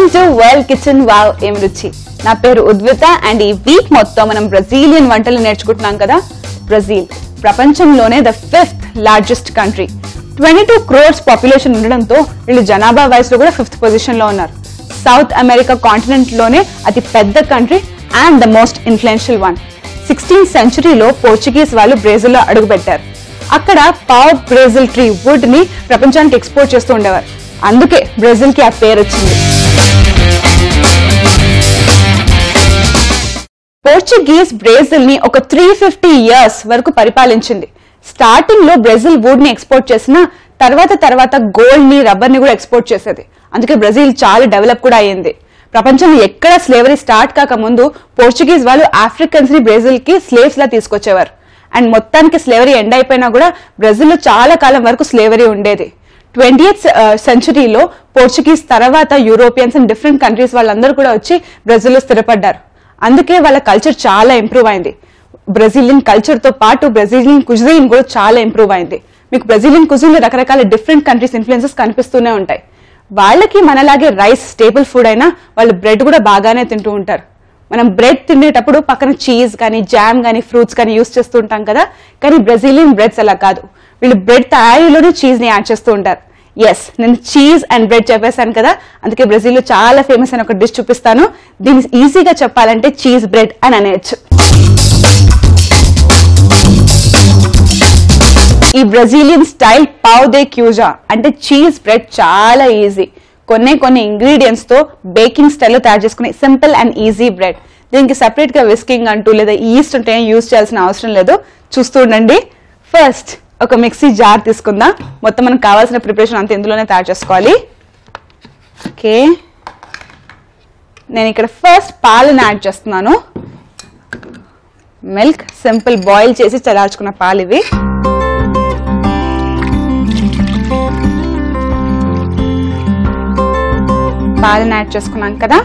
Welcome to world kitchen wow ఏం రుచి. నా పేరు ఉద్విత అండ్ ఈ వీక్ మొత్తం మనం బ్రెజిలియన్ వంటలు నేర్చుకుంటున్నాం కదా. బ్రెజిల్ ప్రపంచంలోనే the 5th largest country. 22 crores population ఉండడంతో వీళ్ళు జనాభా వైస్ లో కూడా 5th పొజిషన్ లో ఉన్నారు. సౌత్ అమెరికా కాంటినెంట్ లోనే అతి పెద్ద country and the most influential one. 16th centuryలో పోర్చుగీస్ వాళ్ళు బ్రెజిల్లో అడుగుపెట్టారు. అక్కడ పావ్ బ్రెజిల్ ట్రీ వుడ్ ని ప్రపంచానికి ఎక్స్పోర్ట్ చేస్తూ ఉండేవారు. అందుకే బ్రెజిల్ కి ఆ పేరు వచ్చింది. పోర్చుగీస్ బ్రెజిల్ ని ఒక 350 years వరకు పరిపాలించింది. స్టార్టింగ్ లో బ్రెజిల్ వుడ్ ని ఎక్స్పోర్ట్ చేసిన తర్వాత గోల్డ్ ని రబ్బర్ ని కూడా ఎక్స్పోర్ట్ చేసేది. అందుకే బ్రెజిల్ చాలా డెవలప్ కూడా అయ్యింది. ప్రపంచంలో ఎక్కడ స్లేవరీ స్టార్ట్ కాక ముందు పోర్చుగీస్ వాళ్ళు ఆఫ్రికన్స్ ని బ్రెజిల్ కి స్లేవ్స్ లా తీసుకొచ్చేవారు. అండ్ మొత్తానికి స్లేవరీ ఎండ్ అయిపోయినా కూడా బ్రెజిల్ లో చాలా కాలం వరకు స్లేవరీ ఉండేది. 20th centuryలో పోర్చుగీస్ తర్వాత యూరోపియన్స్ అండ్ డిఫరెంట్ కంట్రీస్ వాళ్ళందరూ కూడా వచ్చి బ్రెజిల్లో స్థిరపడ్డారు. అందుకే వాళ్ళ కల్చర్ చాలా ఇంప్రూవ్ అయింది. బ్రెజిలియన్ కల్చర్ తో పాటు బ్రెజిలియన్ కుజిన్ కూడా చాలా ఇంప్రూవ్ అయింది. మీకు బ్రెజిలియన్ కుజిన్ లో రకరకాల డిఫరెంట్ కంట్రీస్ ఇన్ఫ్లుయెన్సెస్ కనిపిస్తూనే ఉంటాయి. వాళ్ళకి మనలాగే రైస్ స్టేబుల్ ఫుడ్ అయినా వాళ్ళు బ్రెడ్ కూడా బాగానే తింటూ ఉంటారు. మనం బ్రెడ్ తినేటప్పుడు పక్కన చీజ్ కానీ జామ్ కానీ ఫ్రూట్స్ కానీ యూస్ చేస్తూ ఉంటాం కదా. కానీ బ్రెజిలియన్ బ్రెడ్స్ అలా కాదు. వీళ్ళు బ్రెడ్ తయారీలోనే చీజ్ ని యాడ్ చేస్తూ ఉంటారు. ఎస్, నేను చీజ్ అండ్ బ్రెడ్ చెప్పేశాను కదా. అందుకే బ్రెజిల్లో చాలా ఫేమస్ అయిన ఒక డిష్ చూపిస్తాను. దీన్ని ఈజీగా చెప్పాలంటే చీజ్ బ్రెడ్ అని అనేయచ్చు. ఈ బ్రెజిలియన్ స్టైల్ పావ్ దే క్యూజా అంటే చీజ్ బ్రెడ్ చాలా ఈజీ. కొన్ని ఇంగ్రీడియంట్స్ తో బేకింగ్ స్టైల్లో తయారు చేసుకునే సింపుల్ అండ్ ఈజీ బ్రెడ్. దీనికి సెపరేట్ గా విస్కింగ్ అంటూ లేదా ఈస్ట్ అంటే యూజ్ చేయాల్సిన అవసరం లేదు. చూస్తూ ఉండండి. ఫస్ట్ ఒక మిక్సీ జార్ తీసుకుందాం. మొత్తం మనకు కావాల్సిన ప్రిపరేషన్ అంతా ఇందులోనే తయారు చేసుకోవాలి. ఓకే, నేను ఇక్కడ ఫస్ట్ పాలను యాడ్ చేస్తున్నాను. మిల్క్ సింపుల్ బాయిల్ చేసి చల్లార్చుకున్న పాలు ఇవి. పాలను యాడ్ చేసుకున్నాం కదా.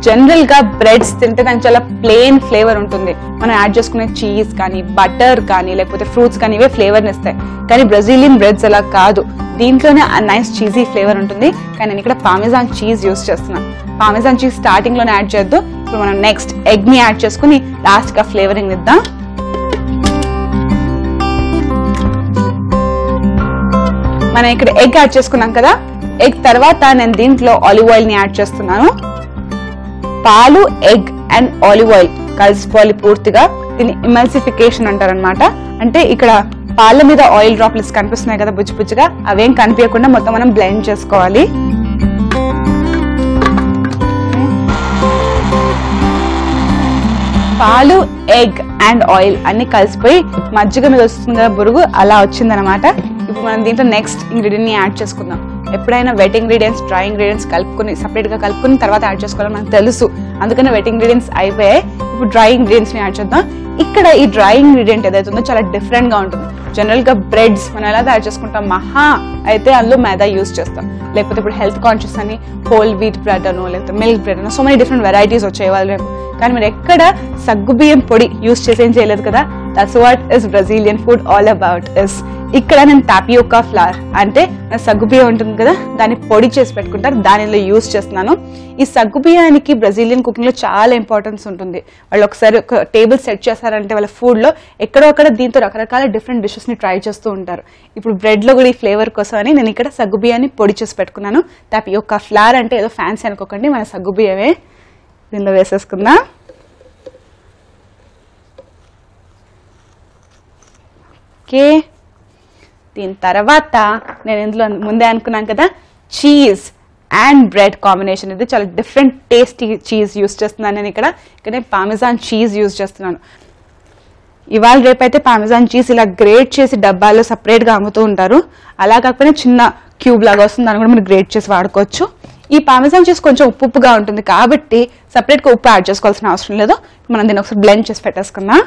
జనరల్ గా బ్రెడ్స్ తింటే దానికి చాలా ప్లెయిన్ ఫ్లేవర్ ఉంటుంది. మనం యాడ్ చేసుకునే చీజ్ కానీ బటర్ కానీ లేకపోతే ఫ్రూట్స్ కానీ ఇవే ఫ్లేవర్ని ఇస్తాయి. కానీ బ్రెజిలియన్ బ్రెడ్స్ అలా కాదు. దీంట్లోనే నైస్ చీజీ ఫ్లేవర్ ఉంటుంది. కానీ నేను ఇక్కడ పామెజాన్ చీజ్ యూస్ చేస్తున్నాను. పామెజాన్ చీజ్ స్టార్టింగ్ లోనే యాడ్ చేద్దాం. ఇప్పుడు మనం నెక్స్ట్ ఎగ్ ని యాడ్ చేసుకుని లాస్ట్ గా ఫ్లేవరింగ్ ఇద్దాం. మనం ఇక్కడ ఎగ్ యాడ్ చేసుకున్నాం కదా. ఎగ్ తర్వాత నేను దీంట్లో ఆలివ్ ఆయిల్ ని యాడ్ చేస్తున్నాను. పాలు, ఎగ్ అండ్ ఆలివ్ ఆయిల్ కలిసిపోవాలి పూర్తిగా. దీన్ని ఇమల్సిఫికేషన్ అంటారనమాట. అంటే ఇక్కడ పాల మీద ఆయిల్ డ్రాప్లెట్స్ కనిపిస్తున్నాయి కదా బుజ్జిగా, అవేం కనిపించకుండా మొత్తం మనం బ్లెండ్ చేసుకోవాలి. పాలు, ఎగ్ అండ్ ఆయిల్ అన్ని కలిసిపోయి మజ్జిగ మీద వస్తుంది కదా బురుగు, అలా వచ్చిందనమాట. ఇప్పుడు మనం దీంట్లో నెక్స్ట్ ఇంగ్రీడియంట్ ని యాడ్ చేసుకుందాం. ఎప్పుడైనా వెట్ ఇంగ్రీడియంట్స్ డ్రై ఇంగ్రీడియంట్స్ కలుపుకుని సపరేట్ గా కలుపుకుని తర్వాత యాడ్ చేసుకోవాలని మనకు తెలుసు. అందుకనే వెట్ ఇంగ్రీడియంట్స్ అయిపోయాయి. ఇప్పుడు డ్రై ఇంగ్రీడియంట్స్ ని యాడ్ చేద్దాం. ఇక్కడ ఈ డ్రై ఇంగ్రీడియంట్ ఏదైతే ఉందో చాలా డిఫరెంట్ గా ఉంటుంది. జనరల్ గా బ్రెడ్స్ మనం ఎలా తయారు చేసుకుంటాం, మహా అయితే అందులో మైదా యూస్ చేస్తాం. లేకపోతే ఇప్పుడు హెల్త్ కాన్షియస్ అని హోల్ వీట్ బ్రెడ్ అనో లేకపోతే మిల్క్ బ్రెడ్ అనో సో మెనీ డిఫరెంట్ వెరైటీస్ వచ్చాయి వాళ్ళు. కానీ మీరు ఎక్కడ సగ్గుబియ్యం పొడి యూస్ చేసి ఏం చేయలేదు కదా. That's what is Brazilian food all about is. ఇక్కడ నేను టాపియోకా ఫ్లవర్ అంటే సగ్గుబియ్యం ఉంటుంది కదా, దాన్ని పొడి చేసి పెట్టుకుంటారు, దానిలో యూస్ చేస్తున్నాను. ఈ సగ్గుబియ్యానికి బ్రెజిలియన్ కుకింగ్ లో చాలా ఇంపార్టెన్స్ ఉంటుంది. వాళ్ళు ఒకసారి ఒక టేబుల్ సెట్ చేశారంటే వాళ్ళ ఫుడ్ లో ఎక్కడో అక్కడ దీంతో రకరకాల డిఫరెంట్ డిషెస్ ని ట్రై చేస్తూ ఉంటారు. ఇప్పుడు బ్రెడ్ లో కూడా ఈ ఫ్లేవర్ కోసం అని నేను ఇక్కడ సగ్గుబియ్యాన్ని పొడి చేసి పెట్టుకున్నాను. టాపియోకా ఫ్లవర్ అంటే ఏదో ఫ్యాన్సీ అనుకోకండి, మన సగ్గుబియ్యమే. దీనిలో వేసేసుకుందాం. ఓకే, దీని తర్వాత నేను ఇందులో ముందే అనుకున్నాను కదా చీజ్ అండ్ బ్రెడ్ కాంబినేషన్. ఇది చాలా డిఫరెంట్ టేస్టీ చీజ్ యూస్ చేస్తున్నాను నేను ఇక్కడ. నేను పామెజాన్ చీజ్ యూస్ చేస్తున్నాను. ఇవాళ రేపైతే పామెజాన్ చీజ్ ఇలా గ్రేట్ చేసి డబ్బాల్లో సపరేట్ గా అమ్ముతూ ఉంటారు. అలా కాకపోయినా చిన్న క్యూబ్ లాగా వస్తుంది, దాన్ని కూడా మీరు గ్రేట్ చేసి వాడుకోవచ్చు. ఈ పామెజాన్ చీజ్ కొంచెం ఉప్పుగా ఉంటుంది కాబట్టి సపరేట్ గా ఉప్పు యాడ్ చేసుకోవాల్సిన అవసరం లేదు. మనం దీన్ని ఒకసారి బ్లెండ్ చేసి పెట్టేసుకుందాం.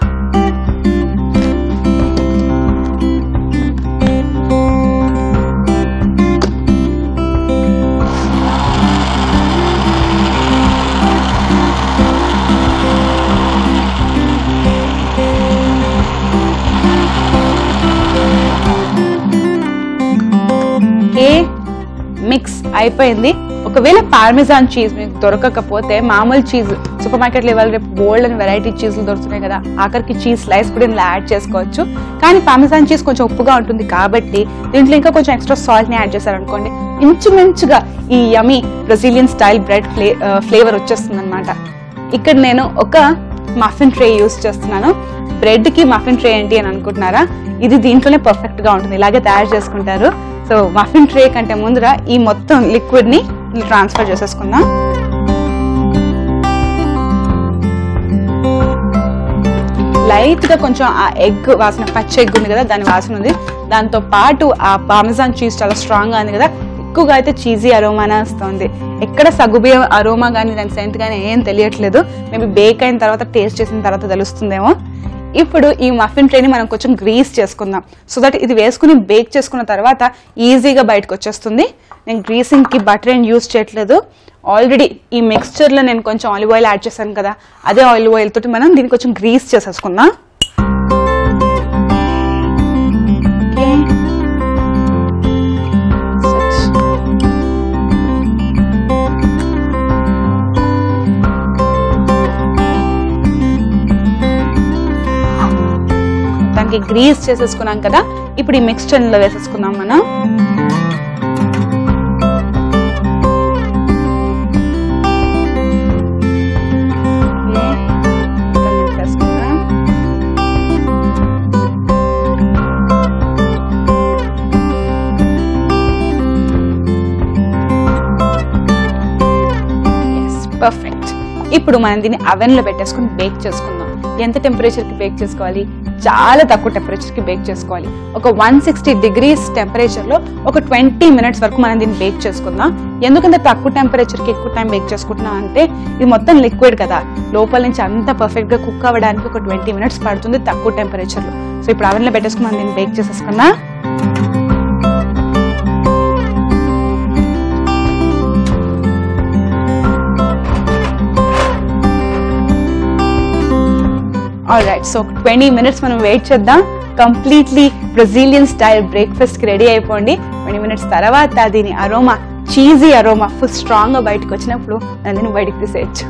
మిక్స్ అయిపోయింది. ఒకవేళ పార్మెజాన్ చీజ్ మీకు దొరకకపోతే మామూలు చీజ్ సూపర్ మార్కెట్లో ఇవాళ రేపు బోల్డ్ అని వెరైటీ చీజ్లు దొరుకుతున్నాయి కదా, ఆఖరికి చీజ్ స్లైస్ కూడా ఇందులో యాడ్ చేసుకోవచ్చు. కానీ పార్మెజాన్ చీజ్ కొంచెం ఉప్పుగా ఉంటుంది కాబట్టి దీంట్లో ఇంకా కొంచెం ఎక్స్ట్రా సాల్ట్ ని యాడ్ చేశారనుకోండి, ఇంచుమించుగా ఈ yummy Brazilian style bread flavour వచ్చేస్తుంది అనమాట. ఇక్కడ నేను ఒక మఫిన్ ట్రే యూస్ చేస్తున్నాను. బ్రెడ్ కి మఫిన్ ట్రే ఏంటి అని అనుకుంటున్నారా, ఇది దీంట్లోనే పర్ఫెక్ట్ గా ఉంటుంది, ఇలాగే తయారు చేసుకుంటారు. సో మఫిన్ ట్రే కంటే ముందర ఈ మొత్తం లిక్విడ్ ని ట్రాన్స్ఫర్ చేసేసుకుందాం. లైట్ గా కొంచెం ఆ ఎగ్ వాసన, పచ్చి ఎగ్ ఉంది కదా దాని వాసన ఉంది, దాంతో పాటు ఆ పార్మెజాన్ చీజ్ చాలా స్ట్రాంగ్ గా ఉంది కదా, ఎక్కువగా అయితే చీజీ అరోమానే వస్తుంది. ఎక్కడ సగ్గుబియ్యం అరోమా కానీ దాని సెంట్ కానీ ఏం తెలియట్లేదు. మేబీ బేక్ అయిన తర్వాత టేస్ట్ చేసిన తర్వాత తెలుస్తుందేమో. ఇప్పుడు ఈ మఫిన్ ట్రేని మనం కొంచెం గ్రీస్ చేసుకుందాం, సో దట్ ఇది వేసుకుని బేక్ చేసుకున్న తర్వాత ఈజీగా బయటకు వచ్చేస్తుంది. నేను గ్రీసింగ్ కి బటర్ ఏం యూస్ చేయట్లేదు. ఆల్రెడీ ఈ మిక్స్చర్ లో నేను కొంచెం ఆలివ్ ఆయిల్ యాడ్ చేశాను కదా, అదే ఆలివ్ ఆయిల్ తోటి మనం దీన్ని కొంచెం గ్రీస్ చేసేసుకుందాం. గ్రీస్ చేసేసుకున్నాం కదా, ఇప్పుడు ఈ మిక్స్చర్ లో వేసేసుకుందాం మనం. పర్ఫెక్ట్. ఇప్పుడు మనం దీన్ని అవెన్ లో పెట్టేసుకుని బేక్ చేసుకుందాం. ఎంత టెంపరేచర్ కి బేక్ చేసుకోవాలి, చాలా తక్కువ టెంపరేచర్ కి బేక్ చేసుకోవాలి. ఒక 160 degrees టెంపరేచర్ లో ఒక 20 minutes వరకు మనం దీన్ని బేక్ చేసుకుందాం. ఎందుకంటే తక్కువ టెంపరేచర్ కి ఎక్కువ టైం బేక్ చేసుకుంటున్నాం అంటే ఇది మొత్తం లిక్విడ్ కదా, లోపల నుంచి అంతా పర్ఫెక్ట్ గా కుక్ అవ్వడానికి ఒక 20 minutes పడుతుంది తక్కువ టెంపరేచర్ లో. సో ఇప్పుడు అవెన్ లో పెట్టేసుకుని మనం దీన్ని బేక్ చేసేసుకున్నా. ఆల్రైట్, సో 20 minutes మనం వెయిట్ చేద్దాం. కంప్లీట్లీ బ్రెజిలియన్ స్టైల్ బ్రేక్ఫాస్ట్ కి రెడీ అయిపోండి. 20 minutes తర్వాత దీని aroma, cheesy aroma full strong గా బయటకు వచ్చినప్పుడు దీన్ని బయటకు తీసేయచ్చు.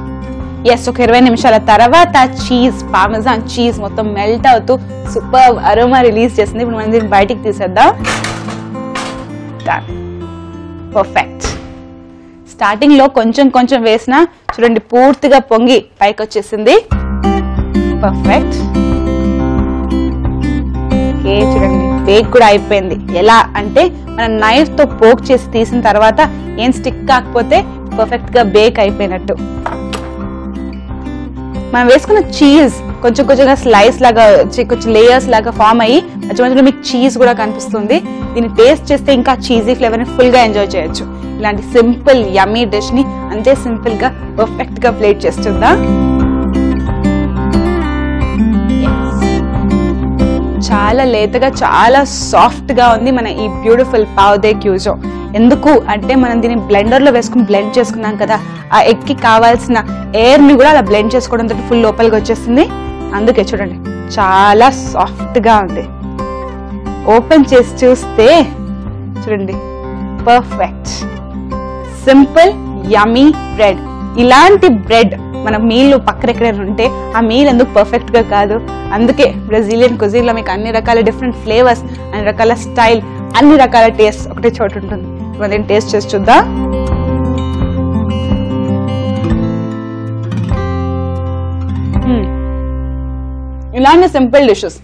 ఎస్, ఒక 20 నిమిషాల తర్వాత చీజ్, పార్మెజాన్ చీజ్ మొత్తం మెల్ట్ అవుతూ సూపర్ అరోమా రిలీజ్ చేసింది. ఇప్పుడు మనం దీన్ని బయటికి తీసేద్దాం. పర్ఫెక్ట్. స్టార్టింగ్ లో కొంచెం కొంచెం వేసినా చూడండి పూర్తిగా పొంగి పైకి వచ్చేసింది. పర్ఫెక్ట్. ఓకే, చూడండి బేక్ కూడా అయిపోయింది. ఎలా అంటే మనం నైఫ్ తో పోక్ చేసి తీసిన తర్వాత ఏం స్టిక్ కాకపోతే పర్ఫెక్ట్ గా బేక్ అయిపోయినట్టు. మనం వేసుకున్న చీజ్ కొంచెం కొంచెంగా స్లైస్ లాగా కొంచెం లేయర్స్ లాగా ఫామ్ అయ్యి మధ్య మధ్యలో మీకు చీజ్ కూడా కనిపిస్తుంది. దీన్ని టేస్ట్ చేస్తే ఇంకా చీజీ ఫ్లేవర్ ని ఫుల్ గా ఎంజాయ్ చేయొచ్చు. ఇలాంటి సింపుల్ యమ్మీ డిష్ ని అంతే సింపుల్ గా పర్ఫెక్ట్ గా ప్లేట్ చేస్తుందా. చాలా లేతగా చాలా సాఫ్ట్ గా ఉంది మన ఈ బ్యూటిఫుల్ పావ్ దే క్యూజో. ఎందుకు అంటే మనం దీన్ని బ్లెండర్ లో వేసుకుని బ్లెండ్ చేసుకున్నాం కదా, ఆ ఎగ్ కి కావాల్సిన ఎయిర్ ని కూడా అలా బ్లెండ్ చేసుకోవడంతో ఫుల్ లోపలికి వచ్చేసింది. అందుకే చూడండి చాలా సాఫ్ట్ గా ఉంది. ఓపెన్ చేసి చూస్తే చూడండి పర్ఫెక్ట్ సింపుల్ యమ్మీ బ్రెడ్. ఇలాంటి బ్రెడ్ మన మీల్ పక్కన ఎక్కడైనా ఉంటే ఆ మీల్ ఎందుకు పర్ఫెక్ట్ గా కాదు. అందుకే బ్రెజిలియన్ కుజిన్ లో మీకు అన్ని రకాల డిఫరెంట్ ఫ్లేవర్స్, అన్ని రకాల స్టైల్, అన్ని రకాల టేస్ట్ ఒకటే చోటు ఉంటుంది. మనం టేస్ట్ చేసి చూద్దాం. ఇలాంటి సింపుల్ డిషెస్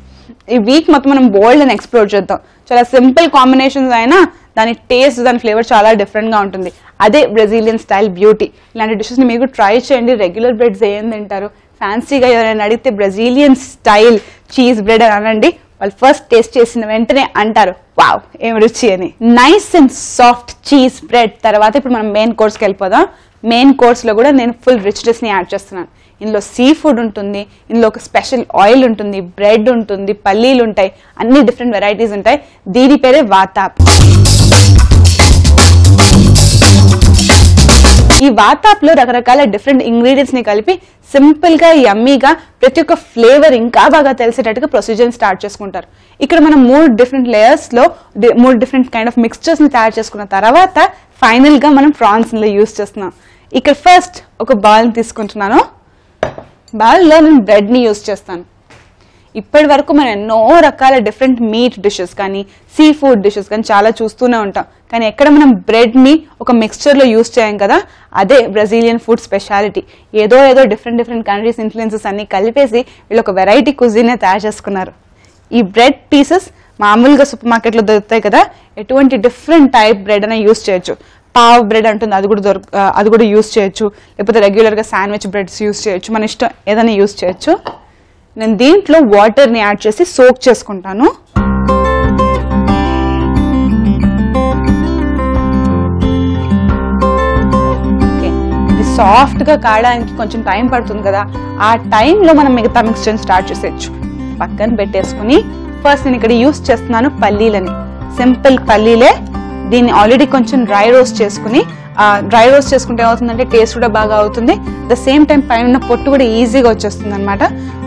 ఈ వీక్ మొత్తం మనం బోల్డ్ అని ఎక్స్ప్లోర్ చేద్దాం. చాలా సింపుల్ కాంబినేషన్స్ అయినా దాని టేస్ట్, దాని ఫ్లేవర్ చాలా డిఫరెంట్ గా ఉంటుంది. అదే బ్రెజిలియన్ స్టైల్ బ్యూటీ. ఇలాంటి డిషెస్ ని మీకు ట్రై చేయండి. రెగ్యులర్ బ్రెడ్స్ ఏం తింటారు, ఫ్యాన్సీగా ఎవరైనా అడిగితే బ్రెజిలియన్ స్టైల్ చీజ్ బ్రెడ్ అని అనండి. వాళ్ళు ఫస్ట్ టేస్ట్ చేసిన వెంటనే అంటారు వావ్ ఏం రుచి అని. Nice and soft cheese bread తర్వాత ఇప్పుడు మనం మెయిన్ కోర్స్కి వెళ్ళిపోదాం. మెయిన్ కోర్స్ లో కూడా నేను ఫుల్ రిచ్నెస్ ని యాడ్ చేస్తున్నాను. ఇందులో సీ ఫుడ్ ఉంటుంది, ఇందులో ఒక స్పెషల్ ఆయిల్ ఉంటుంది, బ్రెడ్ ఉంటుంది, పల్లీలు ఉంటాయి, అన్ని డిఫరెంట్ వెరైటీస్ ఉంటాయి. దీని పేరే వాతాప్. ఈ వాతాప్లో రకరకాల డిఫరెంట్ ఇంగ్రీడియంట్స్ ని కలిపి సింపుల్ గా యమ్మీగా ప్రతి ఒక్క ఫ్లేవర్ ఇంకా బాగా తెలిసేటట్టుగా ప్రొసీజర్ స్టార్ట్ చేసుకుంటారు. ఇక్కడ మనం 3 డిఫరెంట్ లేయర్స్ లో 3 డిఫరెంట్ కైండ్ ఆఫ్ మిక్స్చర్స్ ని తయారు చేసుకున్న తర్వాత ఫైనల్ గా మనం ప్రాన్స్ లో యూస్ చేస్తున్నాం. ఇక్కడ ఫస్ట్ ఒక బౌల్ తీసుకుంటున్నాను. బౌల్ లో నేను బ్రెడ్ ని యూస్ చేస్తాను. ఇప్పటి వరకు మనం ఎన్నో రకాల డిఫరెంట్ మీట్ డిషెస్ కానీ సీ ఫుడ్ డిషెస్ కానీ చాలా చూస్తూనే ఉంటాం. కానీ ఎక్కడ మనం బ్రెడ్ ని ఒక మిక్స్చర్ లో యూస్ చేయం కదా, అదే బ్రెజిలియన్ ఫుడ్ స్పెషాలిటీ. ఏదో డిఫరెంట్ కంట్రీస్ ఇన్ఫ్లుయెన్సెస్ అన్ని కలిపేసి వీళ్ళు ఒక వెరైటీ కుజిన్ తయారు చేసుకున్నారు. ఈ బ్రెడ్ పీసెస్ మామూలుగా సూపర్ మార్కెట్ లో దొరుకుతాయి కదా, ఎటువంటి డిఫరెంట్ టైప్ బ్రెడ్ అయినా యూస్ చేయొచ్చు. పావ్ బ్రెడ్ అంటుంది, అది కూడా యూస్ చేయొచ్చు. లేకపోతే రెగ్యులర్ గా శాండ్విచ్ బ్రెడ్స్ యూస్ చేయొచ్చు. మన ఇష్టం ఏదైనా యూస్ చేయొచ్చు. నేను దీంట్లో వాటర్ ని యాడ్ చేసి సోక్ చేసుకుంటాను. ఇది సాఫ్ట్ గా కాయడానికి కొంచెం టైం పడుతుంది కదా, ఆ టైంలో మనం మిగతా మిక్స్చర్ స్టార్ట్ చేసేయచ్చు. పక్కన పెట్టేసుకుని ఫస్ట్ నేను ఇక్కడ యూస్ చేస్తున్నాను పల్లీలని. సింపుల్ పల్లీలే. దీన్ని ఆల్రెడీ కొంచెం డ్రై రోస్ట్ చేసుకుని, డ్రై రోస్ట్ చేసుకుంటే ఏమవుతుందంటే టేస్ట్ కూడా బాగా అవుతుంది. ద సేమ్ టైం పైన పొట్టు కూడా ఈజీగా వచ్చేస్తుంది అనమాట.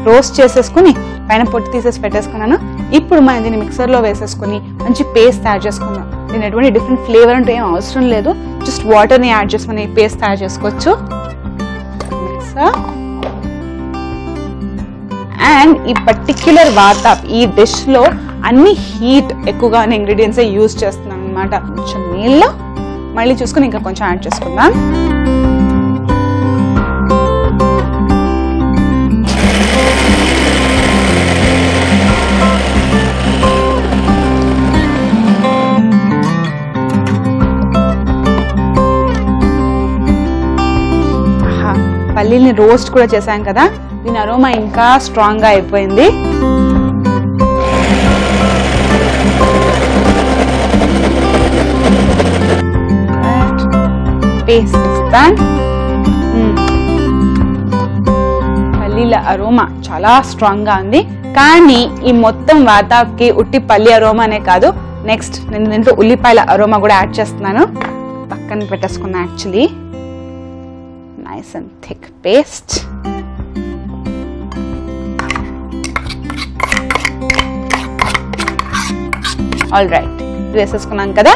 రోస్ట్ చేసేసుకుని పైన పొట్టు తీసేసి పెట్టేసుకున్నాను. ఇప్పుడు మనం దీన్ని మిక్సర్ లో వేసేసుకుని మంచి పేస్ట్ తయారు చేసుకుందాం. దీని ఎటువంటి డిఫరెంట్ ఫ్లేవర్ అంటే ఏం అవసరం లేదు, జస్ట్ వాటర్ ని యాడ్ చేసుకుని పేస్ట్ తయారు చేసుకోవచ్చు. అండ్ ఈ పర్టిక్యులర్ వాతాప్ ఈ డిష్ లో అన్ని హీట్ ఎక్కువగా ఇంగ్రీడియంట్స్ యూజ్ చేస్తున్నాను అనమాట. కొంచెం నీళ్ళు మళ్ళీ చూసుకుని ఇంకా కొంచెం యాడ్ చేసుకుందాం. పల్లీని రోస్ట్ కూడా చేశాం కదా, దీని అరోమా ఇంకా స్ట్రాంగ్ గా అయిపోయింది. పల్లీల అరోమా చాలా స్ట్రాంగ్ గా ఉంది. కానీ ఈ మొత్తం వాతాకి ఉట్టి పల్లి అరోమానే కాదు, నెక్స్ట్ నేను దీంట్లో ఉల్లిపాయల అరోమా కూడా యాడ్ చేస్తున్నాను. పక్కన పెట్టేసుకున్నా. Actually nice and thick paste. All right, వేసేసుకున్నాం కదా.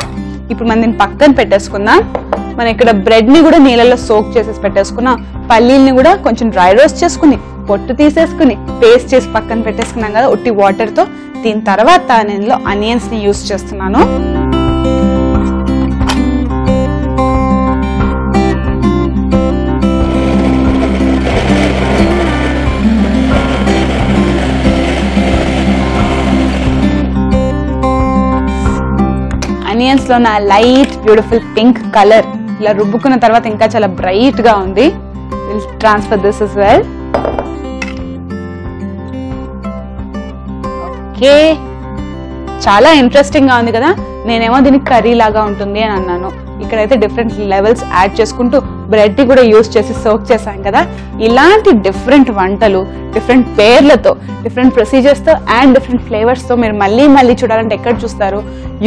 ఇప్పుడు మనం దీన్ని పక్కన పెట్టేసుకుందాం. మనం ఇక్కడ బ్రెడ్ ని కూడా నీళ్ళలో సోక్ చేసేసి పెట్టేసుకున్నాం. పల్లీల్ని కూడా కొంచెం డ్రై రోస్ట్ చేసుకుని పొట్టు తీసేసుకుని పేస్ట్ చేసి పక్కన పెట్టేసుకున్నాం కదా ఉట్టి వాటర్ తో. దీని తర్వాత నేను ఆనియన్స్ ని యూస్ చేస్తున్నాను. ఆనియన్స్ లో నా లైట్ బ్యూటిఫుల్ పింక్ కలర్ ఇలా రుబ్బుకున్న తర్వాత ఇంకా చాలా బ్రైట్ గా ఉంది. Will transfer this as well. Okay, చాలా ఇంట్రెస్టింగ్ గా ఉంది కదా. నేనేమో దీనికి కర్రీ లాగా ఉంటుంది అని అన్నాను. ఇక్కడైతే డిఫరెంట్ లెవెల్స్ యాడ్ చేసుకుంటూ బ్రెడ్ ని కూడా యూస్ చేసి సోక్ చేశాం కదా. ఇలాంటి డిఫరెంట్ వంటలు డిఫరెంట్ పేర్లతో డిఫరెంట్ ప్రొసీజర్స్ తో అండ్ డిఫరెంట్ ఫ్లేవర్స్ తో మీరు మళ్ళీ చూడాలంటే ఎక్కడ చూస్తారు?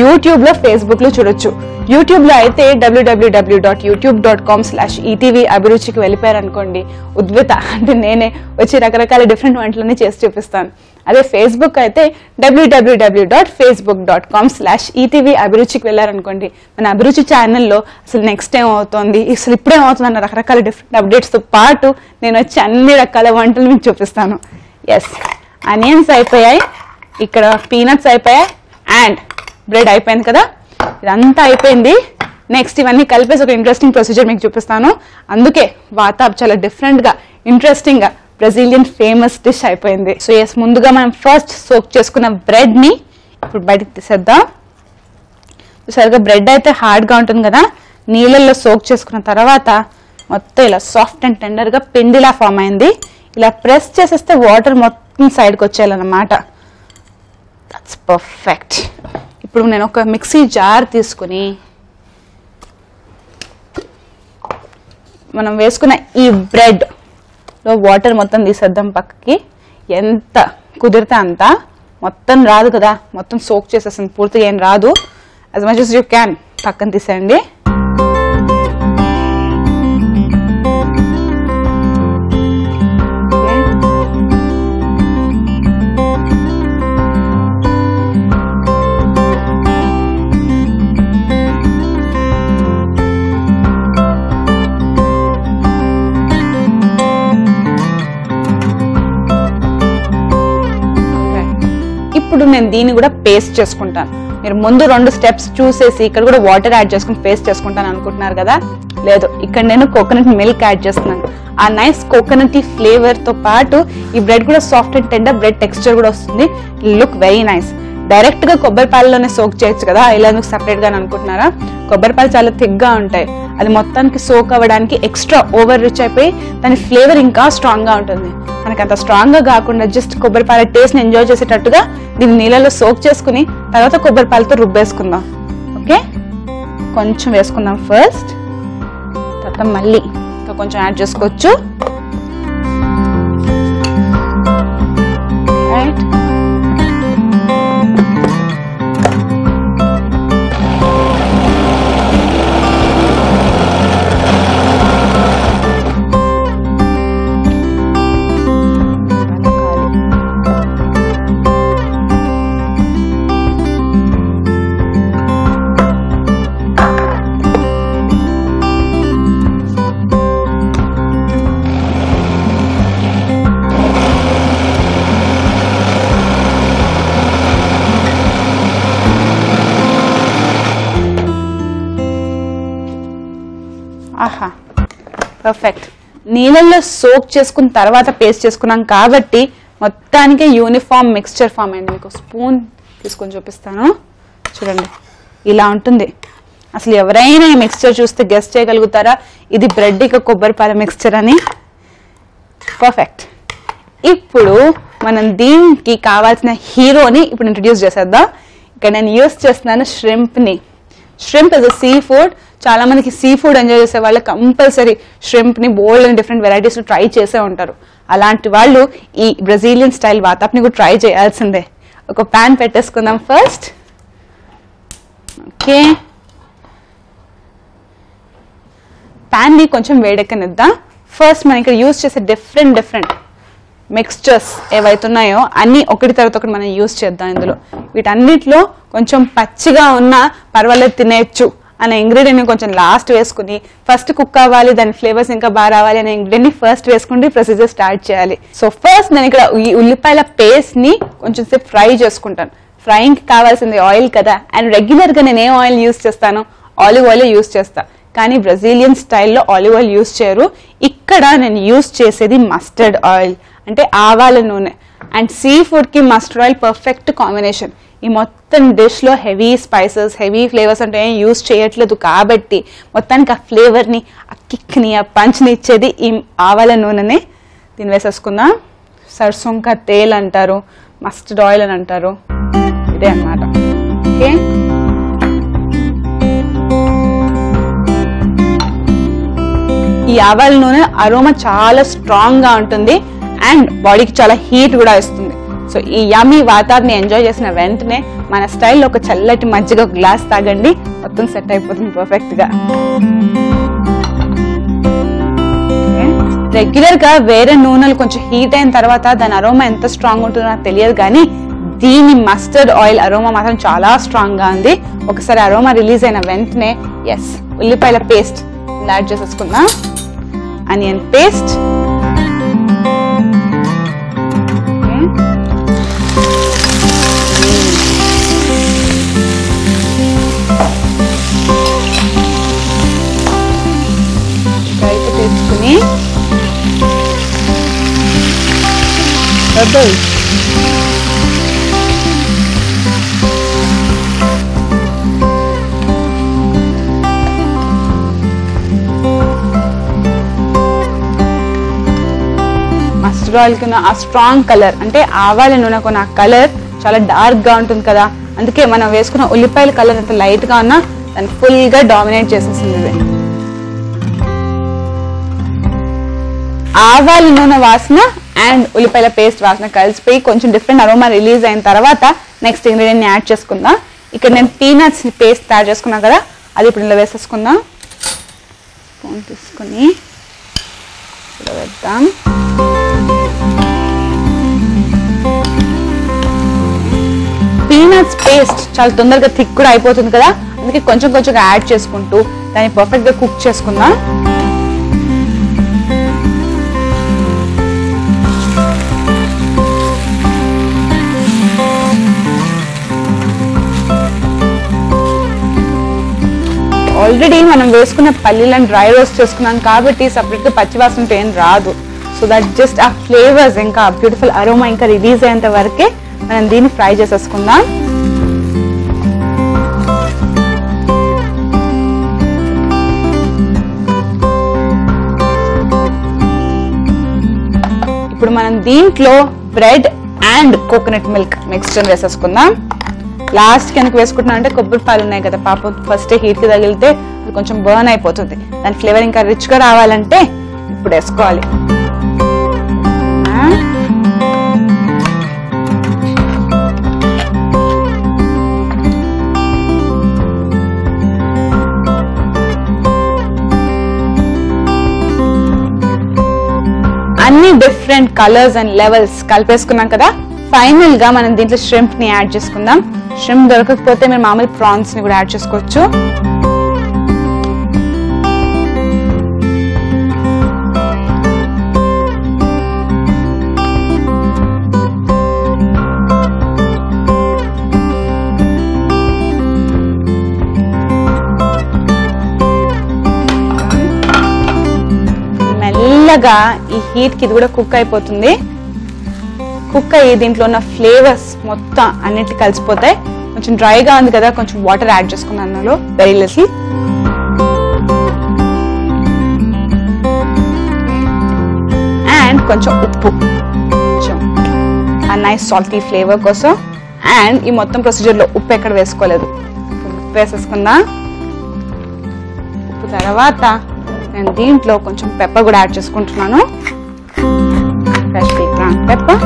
యూట్యూబ్ లో, ఫేస్బుక్ లో చూడొచ్చు. యూట్యూబ్ లో అయితే www.youtube.com/etv అభిరుచికి వెళ్ళిపోయారు అనుకోండి, ఉద్విత అంటే నేనే వచ్చి రకరకాల డిఫరెంట్ వంటలన్నీ చేసి చూపిస్తాను. అదే ఫేస్బుక్ అయితే www.facebook.com/etv అభిరుచికి వెళ్ళారనుకోండి, మన అభిరుచి ఛానల్లో అసలు నెక్స్ట్ టైం అవుతుంది, అసలు ఇప్పుడేమవుతుంది అన్న రకరకాల డిఫరెంట్ అప్డేట్స్ తో పాటు నేను వచ్చి అన్ని రకాల వంటలు మీకు చూపిస్తాను. ఎస్, ఆనియన్స్ అయిపోయాయి, ఇక్కడ పీనట్స్ అయిపోయాయి అండ్ బ్రెడ్ అయిపోయింది కదా. ఇదంతా అయిపోయింది. నెక్స్ట్ ఇవన్నీ కలిపేసి ఒక ఇంట్రెస్టింగ్ ప్రొసీజర్ మీకు చూపిస్తాను. అందుకే వాతాప్ చాలా డిఫరెంట్ గా ఇంట్రెస్టింగ్ గా బ్రెజిలియన్ ఫేమస్ డిష్ అయిపోయింది. సో ఎస్, ముందుగా మనం ఫస్ట్ సోక్ చేసుకున్న బ్రెడ్ ని ఇప్పుడు బయటకు తీసేద్దాం. సరిగ్గా బ్రెడ్ అయితే హార్డ్ గా ఉంటుంది కదా, నీళ్ళల్లో సోక్ చేసుకున్న తర్వాత మొత్తం ఇలా సాఫ్ట్ అండ్ టెండర్ గా పిండిలా ఫామ్ అయింది. ఇలా ప్రెస్ చేసేస్తే వాటర్ మొత్తం సైడ్కి వచ్చేయాలన్నమాట. That's perfect. ఇప్పుడు నేను ఒక మిక్సీ జార్ తీసుకుని మనం వేసుకున్న ఈ బ్రెడ్ లో వాటర్ మొత్తం తీసేద్దాం పక్కకి. ఎంత కుదిరితే అంత, మొత్తం రాదు కదా, మొత్తం సోక్ చేసేస్తుంది, పూర్తిగా ఏం రాదు. as much as you can పక్కన తీసేయండి. నేను దీన్ని కూడా పేస్ట్ చేసుకుంటాను. మీరు ముందు 2 స్టెప్స్ చూసేసి ఇక్కడ కూడా వాటర్ యాడ్ చేసుకుని పేస్ట్ చేసుకుంటాను అనుకుంటున్నారు కదా, లేదు, ఇక్కడ నేను కోకోనట్ మిల్క్ యాడ్ చేస్తున్నాను. ఆ నైస్ కోకోనట్ ఫ్లేవర్ తో పాటు ఈ బ్రెడ్ కూడా soft and tender bread texture కూడా వస్తుంది. Look very nice. డైరెక్ట్ గా కొబ్బరి పాలలోనే సోక్ చేయొచ్చు కదా, ఇలా ఎందుకు సపరేట్ గా అనుకుంటున్నారా? కొబ్బరి పాలు చాలా థిక్గా ఉంటాయి, అది మొత్తానికి సోక్ అవ్వడానికి ఎక్స్ట్రా ఓవర్ రిచ్ అయిపోయి దాని ఫ్లేవర్ ఇంకా స్ట్రాంగ్ గా ఉంటుంది. మనకి అంత స్ట్రాంగ్ గా కాకుండా జస్ట్ కొబ్బరి పాల టేస్ట్ ని ఎంజాయ్ చేసేటట్టుగా దీన్ని నీళ్ళలో సోక్ చేసుకుని తర్వాత కొబ్బరి పాలతో రుబ్బేసుకుందాం. ఓకే, కొంచెం వేసుకుందాం ఫస్ట్, తర్వాత మళ్ళీ ఇంకా కొంచెం యాడ్ చేసుకోవచ్చు. రైట్, ఆహా, పర్ఫెక్ట్. నీళ్ళల్లో సోక్ చేసుకున్న తర్వాత పేస్ట్ చేసుకున్నాం కాబట్టి మొత్తానికి యూనిఫామ్ మిక్స్చర్ ఫామ్ అయింది. మీకు స్పూన్ తీసుకొని చూపిస్తాను, చూడండి, ఇలా ఉంటుంది. అసలు ఎవరైనా ఈ మిక్స్చర్ చూస్తే గెస్ట్ చేయగలుగుతారా ఇది బ్రెడ్ ఇక కొబ్బరిపాల మిక్స్చర్ అని? పర్ఫెక్ట్. ఇప్పుడు మనం దీనికి కావాల్సిన హీరోని ఇప్పుడు ఇంట్రడ్యూస్ చేసేద్దాం. ఇక్కడ నేను యూస్ చేస్తున్నాను ష్రింప్ని. Shrimp is a sea food. చాలా మందికి సీ ఫుడ్ ఎంజాయ్ చేసే వాళ్ళు కంపల్సరీ ష్రింప్ని బోల్డ్ అండ్ డిఫరెంట్ వెరైటీస్లో ట్రై చేసే ఉంటారు. అలాంటి వాళ్ళు ఈ బ్రెజిలియన్ స్టైల్ వాతాప్ని కూడా ట్రై చేయాల్సిందే. ఒక ప్యాన్ పెట్టేసుకుందాం ఫస్ట్. ఓకే, ప్యాన్ని కొంచెం వేడెక్కనిద్దాం. ఫస్ట్ మనం ఇక్కడ యూజ్ చేసే డిఫరెంట్ మిక్స్చర్స్ ఏవైతున్నాయో అన్నీ ఒకటి తర్వాత ఒకటి మనం యూజ్ చేద్దాం. ఇందులో వీటన్నిటిలో కొంచెం పచ్చిగా ఉన్నా పర్వాలేదు తినేయచ్చు అనే ఇంగ్రీడియంట్ని కొంచెం లాస్ట్ వేసుకుని, ఫస్ట్ కుక్ అవ్వాలి దాని ఫ్లేవర్స్ ఇంకా బాగా రావాలి అనే ఇంగ్రీడియంట్ని ఫస్ట్ వేసుకుంటే ప్రొసీజర్ స్టార్ట్ చేయాలి. సో ఫస్ట్ నేను ఇక్కడ ఈ ఉల్లిపాయల పేస్ట్ని కొంచెం సేపు ఫ్రై చేసుకుంటాను. ఫ్రైయింగ్కి కావాల్సింది ఆయిల్ కదా, అండ్ రెగ్యులర్గా నేను ఏ ఆయిల్ యూజ్ చేస్తాను? ఆలివ్ ఆయిల్ యూజ్ చేస్తాను. కానీ బ్రెజిలియన్ స్టైల్లో ఆలివ్ ఆయిల్ యూజ్ చేయరు. ఇక్కడ నేను యూజ్ చేసేది మస్టర్డ్ ఆయిల్, అంటే ఆవాల నూనె. అండ్ సీ ఫుడ్కి మస్టర్డ్ ఆయిల్ పర్ఫెక్ట్ కాంబినేషన్. ఈ మొత్తం డిష్లో హెవీ స్పైసెస్, హెవీ ఫ్లేవర్స్ అంటే ఏం యూజ్ చేయట్లేదు కాబట్టి మొత్తానికి ఆ ఫ్లేవర్ని, ఆ కిక్ని, ఆ పంచ్ని ఇచ్చేది ఈ ఆవాల నూనెనే. దీన్ని వేసేసుకుందాం. సర్సోం కా తేల్ అంటారు, మస్టర్డ్ ఆయిల్ అని అంటారు, ఇదే అన్నమాట. ఓకే, ఈ ఆవాల నూనె అరోమా చాలా స్ట్రాంగ్ గా ఉంటుంది అండ్ బాడీకి చాలా హీట్ కూడా ఇస్తుంది. సో ఈ యమ్మీ వాతావరణాన్ని ఎంజాయ్ చేసిన వెంటనే మన స్టైల్లో ఒక చల్లటి మజ్జిగ గ్లాస్ తాగండి, మొత్తం సెట్ అయిపోతుంది పర్ఫెక్ట్ గా. రెగ్యులర్ గా వేరే నూనెలు కొంచెం హీట్ అయిన తర్వాత దాని అరోమా ఎంత స్ట్రాంగ్ ఉంటుందో నాకు తెలియదు, కానీ దీని మస్టర్డ్ ఆయిల్ అరోమా మాత్రం చాలా స్ట్రాంగ్ గా ఉంది. ఒకసారి అరోమా రిలీజ్ అయిన వెంటనే ఎస్ ఉల్లిపాయల పేస్ట్ యాడ్ చేసేసుకుందాం. ఆనియన్ పేస్ట్, తీసుకుని మస్టర్డ్ ఆయిల్ కి ఆ స్ట్రాంగ్ కలర్, అంటే ఆవాల నూనెకు నా కలర్ చాలా డార్క్ గా ఉంటుంది కదా, అందుకే మనం వేసుకున్న ఉల్లిపాయల కలర్ అంత లైట్ గా ఉన్నా దాన్ని ఫుల్ గా డామినేట్ చేసేసింది. ఆవాల నూనె వాసన అండ్ ఉల్లిపాయల పేస్ట్ వాసన కలిసిపోయి కొంచెం డిఫరెంట్ అరోమా రిలీజ్ అయిన తర్వాత నెక్స్ట్ ఇంగ్రీడియంట్ యాడ్ చేసుకుందాం. ఇక్కడ నేను పీనట్స్ పేస్ట్ తయారు చేసుకున్నాను కదా, అది ఇప్పుడు ఇలా వేసేసుకుందాం. స్పూన్ తీసుకుని ఇలా వేద్దాం. పీనట్స్ పేస్ట్ చాలా తొందరగా థిక్ కూడా అయిపోతుంది కదా, అందుకే కొంచెం కొంచెం యాడ్ చేసుకుంటూ దాన్ని పర్ఫెక్ట్ గా కుక్ చేసుకుందాం. ఆల్రెడీ మనం వేసుకున్న పల్లీలను డ్రై రోస్ట్ చేసుకున్నాం కాబట్టి సపరేట్గా పచ్చివాసన ఏం రాదు. సో దట్ జస్ట్ ఆ ఫ్లేవర్స్ ఇంకా బ్యూటిఫుల్ అరోమా ఇంకా రిలీజ్ అయ్యేంత వరకే మనం దీన్ని ఫ్రై చేసేసుకుందాం. ఇప్పుడు మనం దీంట్లో bread and coconut milk mixture వేసేసుకుందాం. లాస్ట్ కి ఎందుకు వేసుకుంటున్నా అంటే కొబ్బరి పాలు ఉన్నాయి కదా పాపం ఫస్ట్ హీట్ కి తగిలితే అది కొంచెం బర్న్ అయిపోతుంది. దాని ఫ్లేవర్ ఇంకా రిచ్ గా రావాలంటే ఇప్పుడు వేసుకోవాలి. అన్ని డిఫరెంట్ కలర్స్ అండ్ లెవెల్స్ కలిపేసుకున్నాం కదా. ఫైనల్ గా మనం దీంట్లో ష్రింప్ ని యాడ్ చేసుకుందాం. ష్రింప్ దొరకకపోతే మీరు మామూలు ప్రాన్స్ ని కూడా యాడ్ చేసుకోవచ్చు. మెల్లగా ఈ హీట్ కి ఇది కూడా కుక్ అయిపోతుంది. కుక్ అయ్యి దీంట్లో ఉన్న ఫ్లేవర్స్ మొత్తం అన్నిటి కలిసిపోతాయి. కొంచెం డ్రైగా ఉంది కదా, కొంచెం వాటర్ యాడ్ చేసుకున్నాను అందులో వెరీ లిటిల్. అండ్ కొంచెం ఉప్పు, కొంచెం ఆ నైస్ సాల్టీ ఫ్లేవర్ కోసం. అండ్ ఈ మొత్తం ప్రొసీజర్ లో ఉప్పు ఎక్కడ వేసుకోలేదు, ఉప్పు వేసేసుకుందా. ఉప్పు తర్వాత నేను దీంట్లో కొంచెం పెప్పర్ కూడా యాడ్ చేసుకుంటున్నాను. Freshly ground pepper.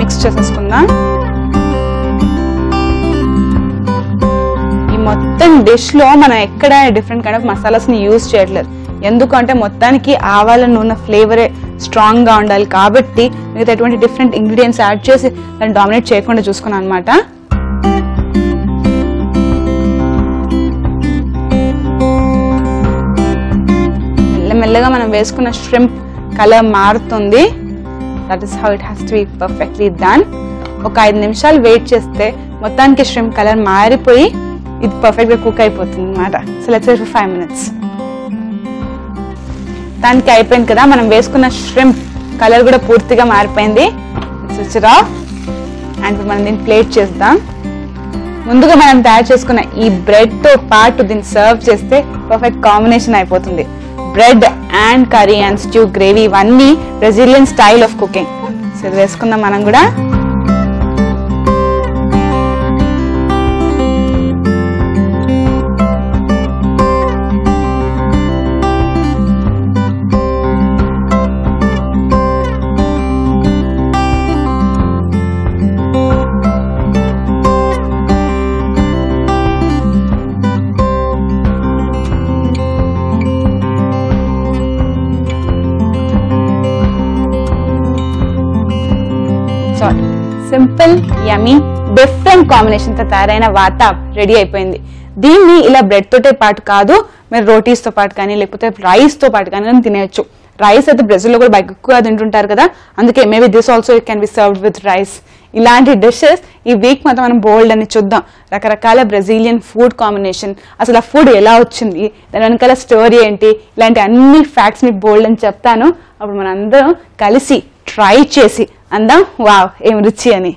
మిక్స్ చేసేసుకుందాం. ఈ మొత్తం డిష్ లో మనం ఎక్కడ డిఫరెంట్ కైండ్ ఆఫ్ మసాలాస్ ని యూజ్ చేయట్లేదు. ఎందుకంటే మొత్తానికి ఆవాల నూనె ఫ్లేవరే స్ట్రాంగ్ గా ఉండాలి కాబట్టి మిగతా ఎటువంటి డిఫరెంట్ ఇంగ్రీడియంట్స్ యాడ్ చేసి దాన్ని డామినేట్ చేయకుండా చూసుకున్నాను అనమాట. మెల్లగా మనం వేసుకున్న ష్రింప్ కలర్ మారుతుంది. That is how it has to be perfectly done. ఒక 5 నిమిషాలు వెయిట్ చేస్తే మొత్తానికి ష్రింప్ కలర్ మారిపోయి ఇది పర్ఫెక్ట్ గా కుక్ అయిపోతుంది అనమాట. So let's wait for 5 minutes. దానికి అయిపోయింది కదా, మనం వేసుకున్న ష్రింప్ కలర్ కూడా పూర్తిగా మారిపోయింది. Switch it of. అండ్ ఇప్పుడు మనం దీన్ని ప్లేట్ చేద్దాం. ముందుగా మనం తయారు చేసుకున్న ఈ బ్రెడ్ తో పాటు దీన్ని సర్వ్ చేస్తే పర్ఫెక్ట్ కాంబినేషన్ అయిపోతుంది. Bread and curry and stew gravy ఇవన్నీ Brazilian style of cooking. So ఇది వేసుకుందాం మనం కూడా. సింపుల్ యమీ డిఫరెంట్ కాంబినేషన్ తో తయారైన వాతాబ్ రెడీ అయిపోయింది. దీన్ని ఇలా బ్రెడ్ తోటే పాటు కాదు, మీరు రోటీస్ తో పాటు కానీ లేకపోతే రైస్ తో పాటు కానీ తినేయచ్చు. రైస్ అయితే బ్రెజిల్ లో కూడా బాగా ఎక్కువ తింటుంటారు కదా, అందుకే maybe this also it can be served with rice. ఇలాంటి డిషెస్ ఈ వీక్ మొత్తం మనం బోల్డ్ అని చూద్దాం. రకరకాల బ్రెజిలియన్ ఫుడ్ కాంబినేషన్, అసలు ఆ ఫుడ్ ఎలా వచ్చింది, దాని వెనకాల స్టోరీ ఏంటి, ఇలాంటి అన్ని ఫ్యాక్ట్స్ మీకు బోల్డ్ అని చెప్తాను. అప్పుడు మనం అందరం కలిసి ట్రై చేసి అందాం వావ్ ఏం రుచి అని.